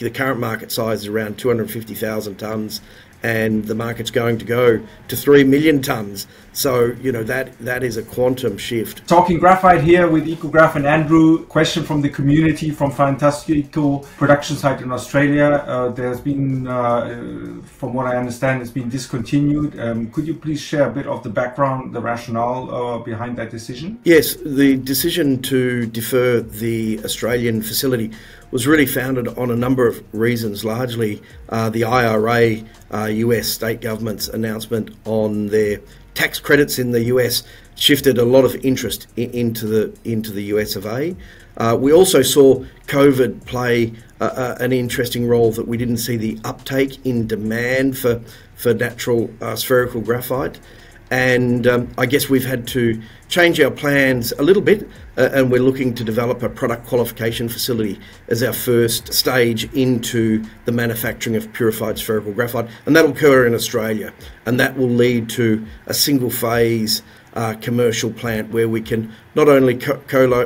the current market size is around 250,000 tonnes, and the market's going to go to 3 million tonnes. So, that is a quantum shift. Talking graphite here with EcoGraf and Andrew. Question from the community from Fantastico production site in Australia. There's been, from what I understand, it's been discontinued. Could you please share a bit of the background, the rationale behind that decision? Yes, the decision to defer the Australian facility was really founded on a number of reasons, largely the IRA, US state government's announcement on their tax credits in the US shifted a lot of interest into the US of A. We also saw COVID play an interesting role, that we didn't see the uptake in demand for natural spherical graphite. And I guess we've had to change our plans a little bit, and we're looking to develop a product qualification facility as our first stage into the manufacturing of purified spherical graphite, and that'll occur in Australia, and that will lead to a single phase commercial plant where we can not only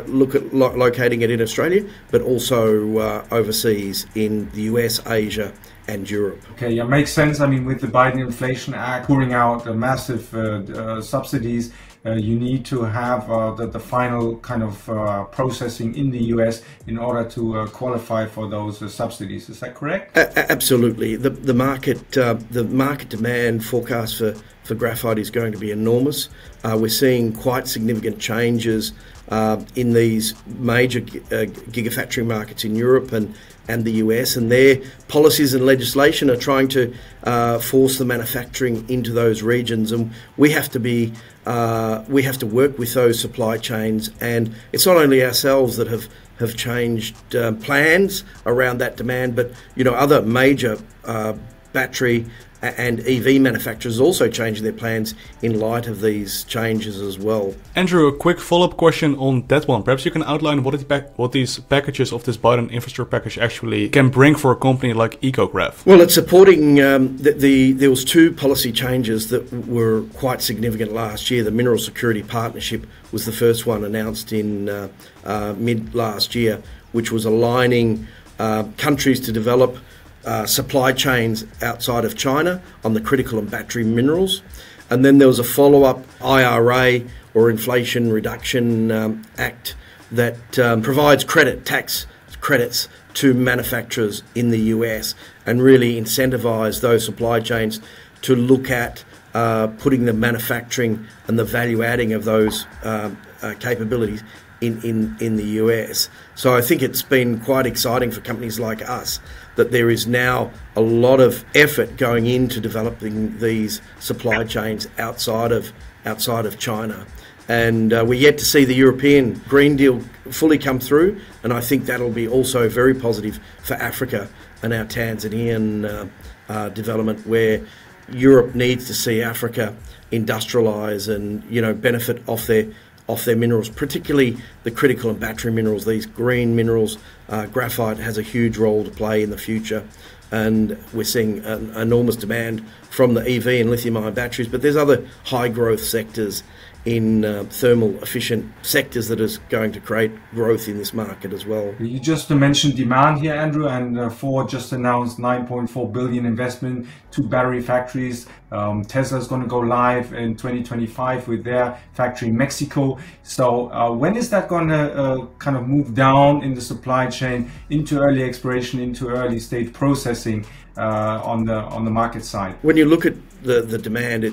look at locating it in Australia, but also overseas in the US, Asia and Europe. Okay, yeah, makes sense. I mean, with the Biden Inflation Act pouring out massive subsidies, you need to have the final kind of processing in the US in order to qualify for those subsidies. Is that correct? Absolutely. The market demand forecast for graphite is going to be enormous. We're seeing quite significant changes in these major gigafactory markets in Europe and the US, and their policies and legislation are trying to force the manufacturing into those regions, and we have to work with those supply chains. And it's not only ourselves that have changed plans around that demand, but other major battery and EV manufacturers also changing their plans in light of these changes as well. Andrew, a quick follow-up question on that one. Perhaps you can outline what these packages of this Biden infrastructure package actually can bring for a company like EcoGraf. Well, it's supporting there was two policy changes that were quite significant last year. The Mineral Security Partnership was the first one, announced in mid last year, which was aligning countries to develop supply chains outside of China on the critical and battery minerals. And then there was a follow-up IRA, or Inflation Reduction Act, that provides tax credits to manufacturers in the US and really incentivise those supply chains to look at putting the manufacturing and the value adding of those capabilities in the US. So I think it's been quite exciting for companies like us that there is now a lot of effort going into developing these supply chains outside of China. And we're yet to see the European Green Deal fully come through, and I think that'll be also very positive for Africa and our Tanzanian development, where Europe needs to see Africa industrialise and benefit off their minerals, particularly the critical and battery minerals, these green minerals. Graphite has a huge role to play in the future, and we're seeing an enormous demand from the EV and lithium-ion batteries, but there's other high-growth sectors in thermal efficient sectors that is going to create growth in this market as well. You just mentioned demand here, Andrew, and Ford just announced 9.4 billion investment to battery factories. Tesla is going to go live in 2025 with their factory in Mexico. So when is that going to kind of move down in the supply chain into early exploration, into early stage processing on the market side? When you look at the demand,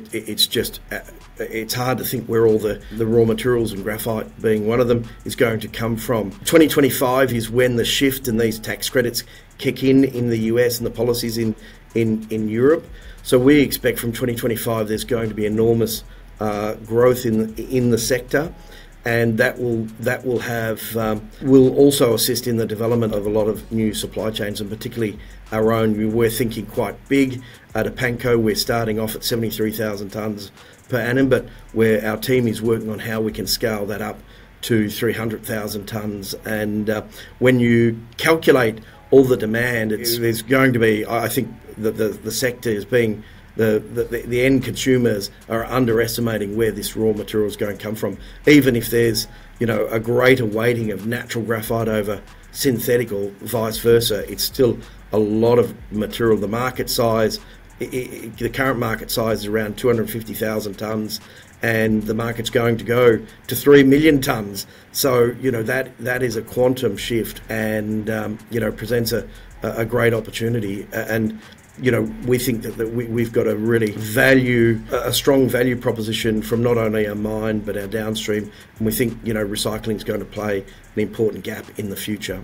it's hard to think where all the raw materials, and graphite being one of them, is going to come from. 2025 is when the shift and these tax credits kick in the US and the policies in Europe. So we expect from 2025 there's going to be enormous growth in the sector, and that will also assist in the development of a lot of new supply chains, and particularly our own. We're thinking quite big. At Apanco, we're starting off at 73,000 tonnes per annum, but where our team is working on how we can scale that up to 300,000 tonnes. And when you calculate all the demand, there's going to be, I think that the sector is being, the end consumers are underestimating where this raw material is going to come from. Even if there's a greater weighting of natural graphite over synthetic or vice versa, it's still a lot of material. The market size, the current market size is around 250,000 tonnes, and the market's going to go to 3 million tonnes. So, that is a quantum shift, and, presents a great opportunity. And, we think that we've got a really a strong value proposition from not only our mine, but our downstream. And we think, recycling is going to play an important gap in the future.